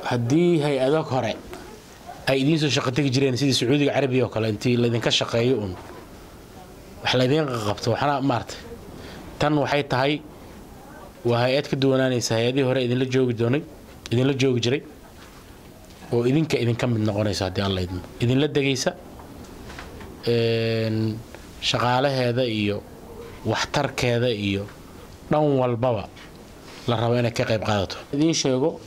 haddii hay-ado hore ay idiin soo shaqo tegi jireen sidii Sacuudiga Carabiga oo kale intii laydinka shaqeeyo wax laydin qabto waxna maartay tan waxay tahay waa hay-ad ka duwanaanaysa hay-adii hore idinla joogi jiray oo idinka mid noqonaysa haddii alla idinla degaysa shaqaalaheeda iyo waxtarkeeda iyo dhan walbaba la rabo inay ka qayb qaadato idin sheego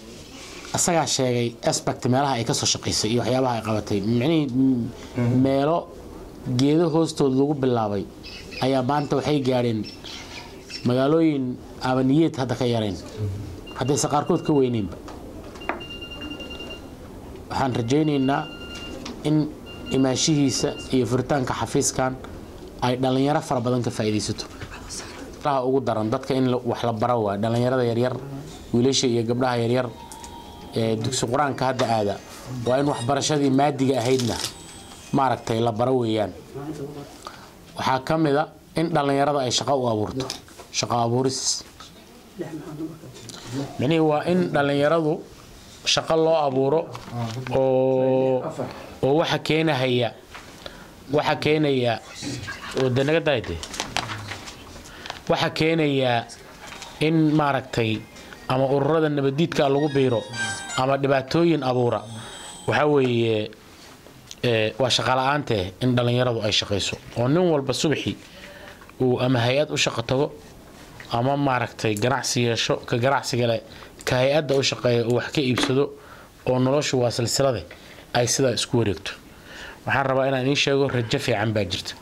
asaga sheegay aspect meelaha ay ka soo shaqeysay iyo waxyaabaha ay qabatay meelo geedo hoostooda lagu bilaabay ayaa maanta waxay gaareen magaalooyin abaniyeed hadda ka yareen hadday qaarkood ka weyneynba waxaan rajaynaynaa in imaashihiisa iyo furitaanka xafiiskan ay dhalinyaro fara badan ka faa'iideysato ugu daran dadka in wax la baro waa dhalinyarada yaryar wiilasha iyo gabdhaha yaryar ee dugsi quraanka hadda aada waa in waxbarashadii maadiga ahaydna maaragtay la baro weeyaan waxaa ka mid ah in dhalinyarada ay shaqo u abuurto shaqo abuuris waa in dhalinyaradu shaqo loo abuuro oo waxa keenaya wadanaga daayde waxa keenaya in maaragtay ama ururada nabadiidka lagu biiro ama dhibaatooyin abuura waxa weeye waa shaqo la'aante in dhalinyaradu ay shaqeyso oo nin walba subaxi uu ama hay'ad u shaqo tago ama maaragtay ganacsi yeesho ka ganacsiga leh ka hay'adda u shaqeeyo wax ka iibsado oo noloshu waa silsilade ay sida isku wareegto waxaan rabaa inaan idin sheego rajo fiican baa jirta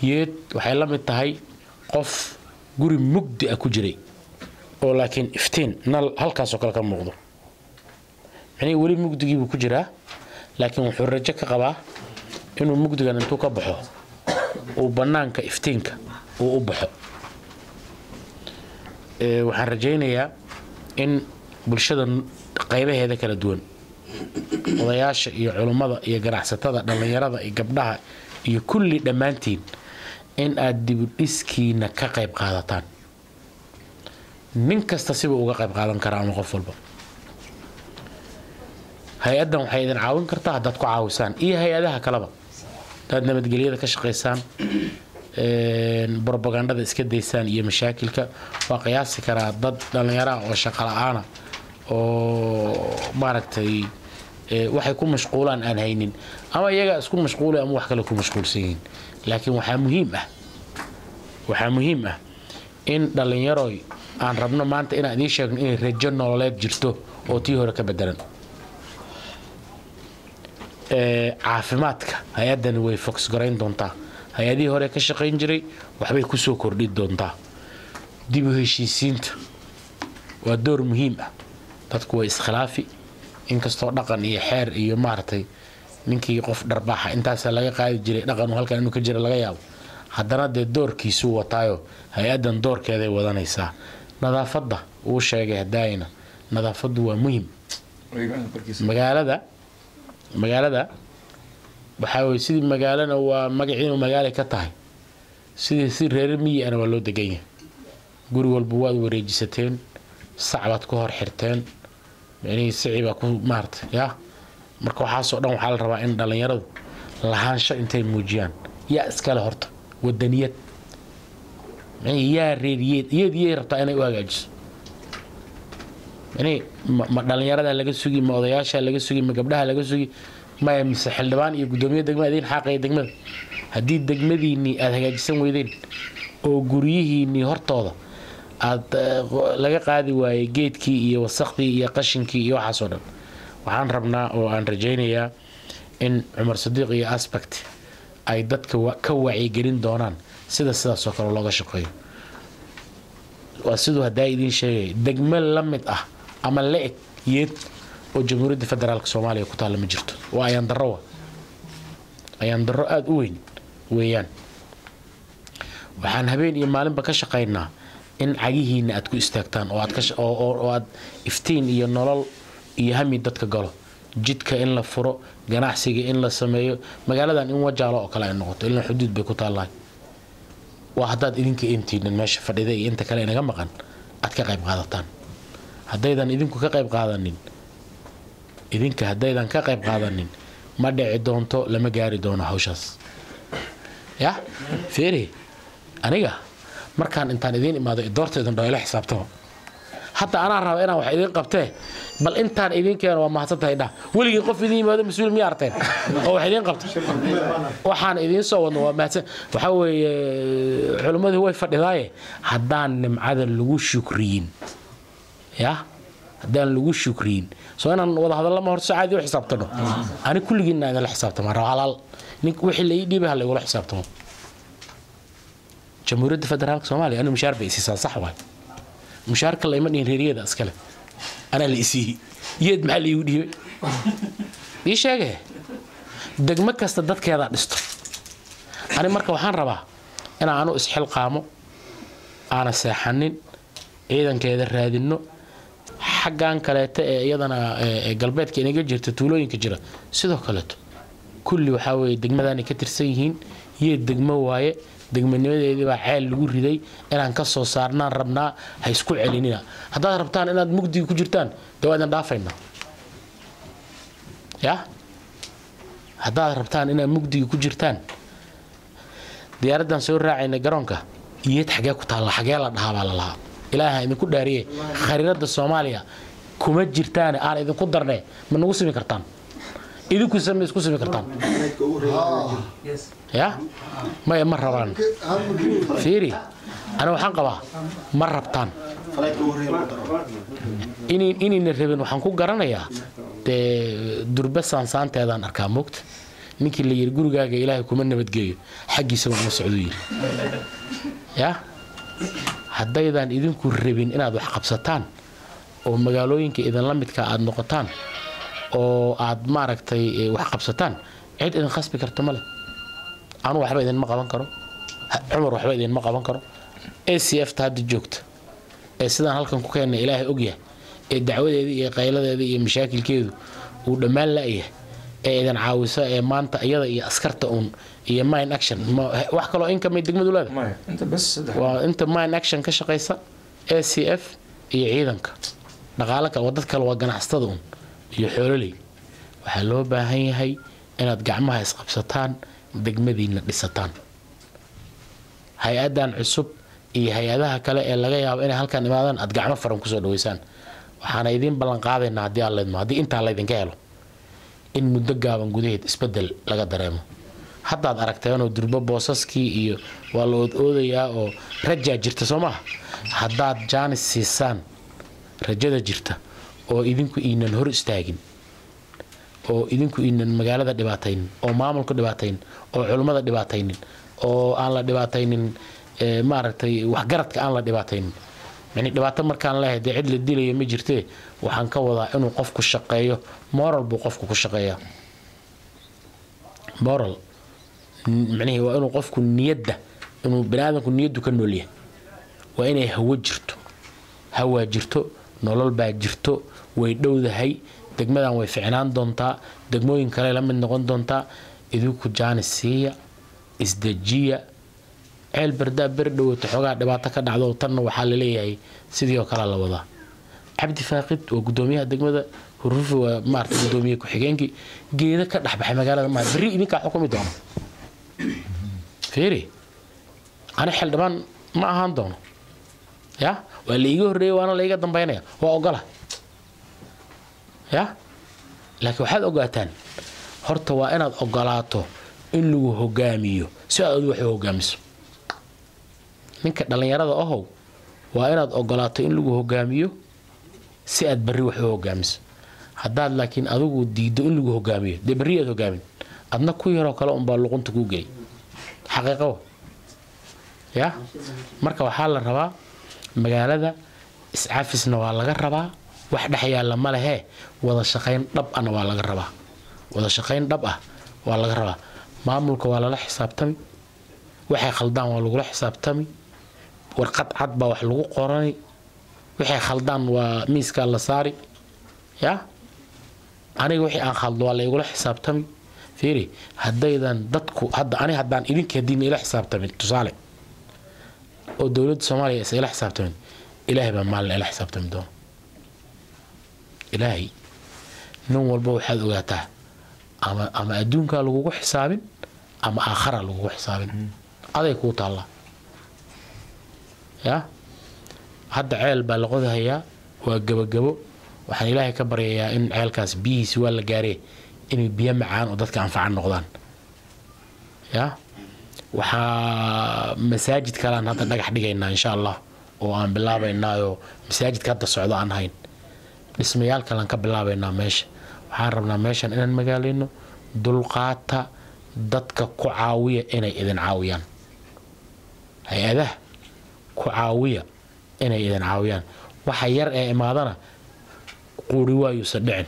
yeed waxay la mid tahay qof guri mugdi ah ku jiray oo laakiin iftiin nal halkaas oo kale ka muuqdo weli mugdigii buu ku jiraa laakiin wuxuu rajo ka qabaa inuu mugdigan intuu ka baxo oo banaanka iftiinka uu u baxo waxaan rajaynayaa in bulshada qaybaheeda kala duwan odayaasha iyo culimada iyo ganacsatada dhalinyarada iyo gabdhaha iyo kulli dhammaantiin in aad dib u dhiskiina ka qayb qaadataan nin kasta siba uga qayb qaadan karaa ama qof walba hay-adan waxay idin caawin kartaa haddaad ku caawisaan iyo hay-adaha kaleba dad nabadgelyada ka shaqeysaan propagandada iska daysaan iyo mashaakilka waa qiyaasi karaa dad dhalinyaro oo shaqo la'aan oo maaragtay waxay ku mashquulaan aan haynin ama iyaga isku mashquulay ama wax kale ku mashquulsan yihiin laakiin waxaa muhiim ah in dhalinyaro aan rabno maanta inaan idiin sheegno inay rajo nololeed jirto oo tii hore ka bedelan caafimaadka hay-adani way fox garayn doontaa hay-adihii hore ka shaqayn jiray waxbay ku soo kordhin doontaa dib u heshiisiinta waa door muhiim ah dadku way iskhilaafi inkastoo dhaqan iyo xeer iyo maaragtay ninkii qof dharbaaxa intaas laga qaadi jiray dhaqan halkan inuu ka jira laga yaabo haddana dee doorkiisu wataayo hay-adan doorkeeday wadanaysaa nadaafadda uu sheegay hadaayna nadaafaddu waa muhiim magaalada waxaa weeye sidii magaalana waa magaciinu magaalo ka tahay si reer miyi ana waa loo degan yahay guri walba waad wareejisateen sacbaad ku hor xirteen siciba ku maartay yaa marka waxaasoo dhan waxaa la rabaa in dhalinyaradu lahaansho intay muujiyaan yaa iskale horta wadaniyad yaa reeriyey rabtaa inay u hagaajiso ma dhalinyarada laga sugi ma odayaasha laga sugi ma gabdhaha laga sugi maya mise xildhibaan iyo gudoomiye degmada idin xaaqaya degmada haddii degmadiinii aad hagaajisan weydeen oo guryihiinii hortooda aad laga qaadi waayay geedkii iyo wasaqdii iyo qashinkii iyo waxaasoo dhan waxaan rabnaa oo aan rajaynayaa in Cumar Sadiq iyo aspect ay dadka ka wacyigelin doonaan sidaasoo kale looga shaqeeyo waa sidoo hadaa idin sheegay degmo la mid ah ama leeg yeed oo jamhuuriyadda federaalka Soomaaliya ku taal ma jirto waa ayaan darro aad u weyn weeyaan waxaan habeen iyo maalinba ka shaqeynaa in cagihiina aad ku istaagtaan oo aad iftiin iyo nolol iyo hami dadka galo jidka in la furo ganacsiga in la sameeyo magaaladan in wajaalo oo kale ay noqoto ilaa xuduud bay ku taalaay waa hadaad idinka intiina meesha fadhida iyo inta kale inaga maqan aad ka qayb qaadataan haddaydan idinku ka qayb qaadanin idinka haddaydan ka qayb qaadanin ma dhici doonto lama gaari doono hawshaas ya fiiri aniga markaan intaan idiin imaado doorteedan dhaylo xisaabtamo hatta anaa raba inaan wax idiin qabtee bal intaan idiin keeno waa mahadsantahay dha weligii qof idiin yimaado mas-uul miyaa arteen oo wax idiin qabto waxaan idiin soo wadno waa mahadsan waxaa weeye culimmadii way fadhidaaye haddaan nimcada lagu shukriyin ya haddaan lagu shukriyin soo inaan wada hadalla ma horta caadi u xisaabtano ani kulligiina idin la xisaabtama raba halaal nink wixii la ii dhiibay hala igula xisaabtamo jamhuuriyadda federaalka soomaaliya anu mushaar bay isiisaa sax waay mushaarka layma dhihin reeriyada iskale anaa la isiihi yeed maxaa la iigu dhiibay ii sheege degmo kasta dadkeeda dhisto ani marka waxaan rabaa inaan anu isxilqaamo aana seexanin ciidankeeda raadinno xaggan kaleeta ee iyadana galbeedka inaga jirta tuulooyinka jira sidoo kaleeto kulli waxaa weeye degmadani ka tirsan yihiin yeed degmo waaye degmanimadeedii baa ceel lagu riday inaan ka soo saarnaan rabnaa ha isku celinina haddaad rabtaan inaad mugdiga ku jirtaan dee waa idin dhaafaynaa ya haddaad rabtaan inaad mugdiga ku jirtaan diyaaraddan soo raacayna garoonka iyad xagee ku taalla xagee la dhahaa baa la lahaa ilaaha idinku dhaariye khariirada soomaaliya kuma jirtaane aan idinku darne ma nagu simi kartaan idinku sama isku simi kartaan ya ma rabaan fiiri ana waxaan qabaa ma rabtaan inayna rabin waxaan ku garanayaa dee durba saansaanteedaan arkaa moogta ninkii la yiri gurigaaga ilaahay kuma nabadgeeyo xaggiisa uma socdo yiri ya haddaydan idinku rabin inaad wax qabsataan oo magaalooyinka idin la midka aad noqotaan oo aad maaragtay wax qabsataan cid idin khasbi karto male anu waxba idin ma qaban karo Umar waxba idin ma qaban karo ACF ta hadda joogta ee sidaan halkan ku keenay ilaahay ogyahay ee dacwadeeda iyo qayladeeda iyo mashaakilkeedu uu dhamaan laayahay ee idin caawisa ee maanta iyada iyo askarta iyo mine action wax kale oo income degmadu leedahay inta bas waa inta mine action ka shaqeysa ACF iyo ciidanka dhaqaale kale wadad kale waa ganacsatada iyo xoololey waxa loo baahan yahay inaad gacmaha isqabsataan degmadiina dhisataan hay-adan cusub iyo hay-adaha kale ee laga yaabo inay halkan imaadaan aad gacmo faran ku soo dhaweysaan waxaana idin ballan qaadaynaa haddii aan leedmo haddii intaa laydinka helo in muddo gaaban gudaheed isbedel laga dareemo haddaad aragteenoo durbo boosaskii iyo waa la oodayaa oo rajaa jirta soo maaha haddaad jaanis siisaan rajada jirta oo idinku iinan hor istaagin oo idinku iinan magaalada dhibaataynin oo maamulka dhibaataynin oo culimmada dhibaataynin oo aan la dhibaataynin maaragtay waxgaradka aan la dhibaataynin yani dhibaato markaan leeyahay dee cid la dilayo ma jirtee waxaan ka wadaa inuu qofku shaqeeyo moral buu qofku ku shaqeeyaa moral macnaheedu waa inuu qofku niyadda inuu baniaadamku niyaddu ka nool yahay waa inay hawo jirto hawaa jirto nolol baa jirto way dhowdahay degmadan way ficnaan doontaa degmooyin kale la mid noqon doontaa idinku jaanis siiya isdejiya ceel bardaa ber dhowata xoogaa dhibaato ka dhacdo tanna waxaa la leeyahay sidii oo kale la wadaa cabdi faaqid waa gudoomiyaha degmada hurufi waa maartay gudoomiye ku-xigeenkii geeda ka dhaxbaxay magaalada ma bari idinkaa xukumi doono fiiri ana xildhibaan ma ahaan doono ya waa la iiga horreeyay waana la iiga dambaynaya waa ogola ya laakiin waxaad ogaataan horta waa inaad ogolaato in lagu hogaamiyo si aad wax u hogaamiso ninka dhalinyarada ahow waa inaad ogolaato in lagu hogaamiyo si aad bari wax u hogaamiso haddaad laakiin adigu diido in lagu hogaamiyo dee bari aad hogaamin adna ku yaroo kale unbaa luqunta kuu gelay xaqiiqo ya marka waxaa la rabaa magaalada iscafisna waa laga rabaa wax dhex yaalla ma lehe wada shaqayn dhab ahna waa laga rabaa wada shaqayn dhab ah waa laga rabaa maamulka waa lala xisaabtami waxay khaldaan waa lagula xisaabtami warqad cad baa wax lagu qorani waxay khaldaan waa miiska la saari ya aniga wixii aan khaldo waa la igula xisaabtami fiiri haddaydan dadku haddaan idinka diin ila xisaabtamin tusaale oo dowladda Soomaaliya is ila xisaabtamin ilaahay baa maalin ila xisaabtami doono ilaahay nin walba waxaad ogaataa ama adduunka lagugu xisaabin ama aakhara lagugu xisaabin aday ku taala ya hadda ceel baa la qodahayaa waa gabagabo waxaan ilaahay ka baryayaa in ceelkaas biyihiisa waa la gaaree inay biyo macaan oo dadka anfacan noqdaan ya waxaa masaajid kalaan hadda dhagax dhigaynaa insha allah oo aan bilaabaynaayo masaajidka hadda socdo aan hayn dhismayaal kalaan ka bilaabaynaa meesha waxaan rabnaa meeshan inaan magaaleyno dulqaata dadka ku caawiya inay idin caawiyaan hay-adaha ku caawiya inay idin caawiyaan waxa yar ee imaadana quuri waayuusan dhicin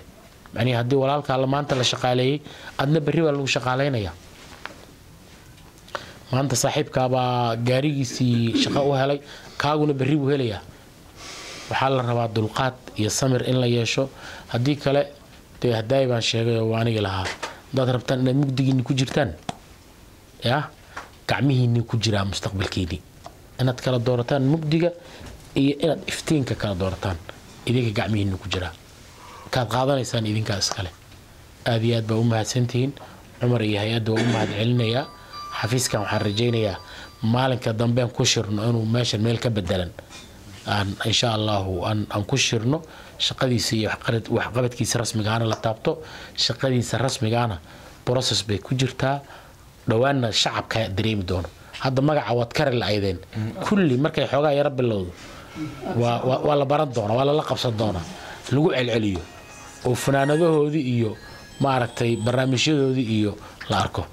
macnii haddii walaalkaa maanta la shaqaaleeyey adna berri baa lagu shaqaaleynayaa maanta saaxiibkaabaa gaarigiisii shaqo u helay kaaguna berri buu helayaa waxaa la rabaa dulqaad iyo samir in la yeesho haddii kale dee haddaay baan sheegay oo anigi lahaa haddaad rabtaan inaad mugdigiinni ku jirtaan ya gacmihiinni ku jiraa mustaqbalkiinni inaad kala doorataan mugdiga iyo inaad iftiinka kala doorataan idinka gacmihiinni ku jiraa kaad qaadanaysaan idinkaa iskale aad iyo aad baa u mahadsantihiin cumar iyo hay-adda waa u mahad celinayaa xafiiskan waxaan rajaynayaa maalinka dambean ku shirno inuu meeshan meel ka bedelan insha allahu aan ku shirno shaqadiisa iyo waxqabadkiisa rasmigaana la taabto shaqadiisa rasmigaana process bay ku jirtaa dhowaanna shacabka dareemi doono hadda magaca waad kari la-aydeen kulli markay xoogaa yaro bilowdo waa la baran doonaa waa lala qabsan doonaa lagu celceliyo oo fanaanadahoodii iyo maaragtay barnaamijyadoodii iyo la arko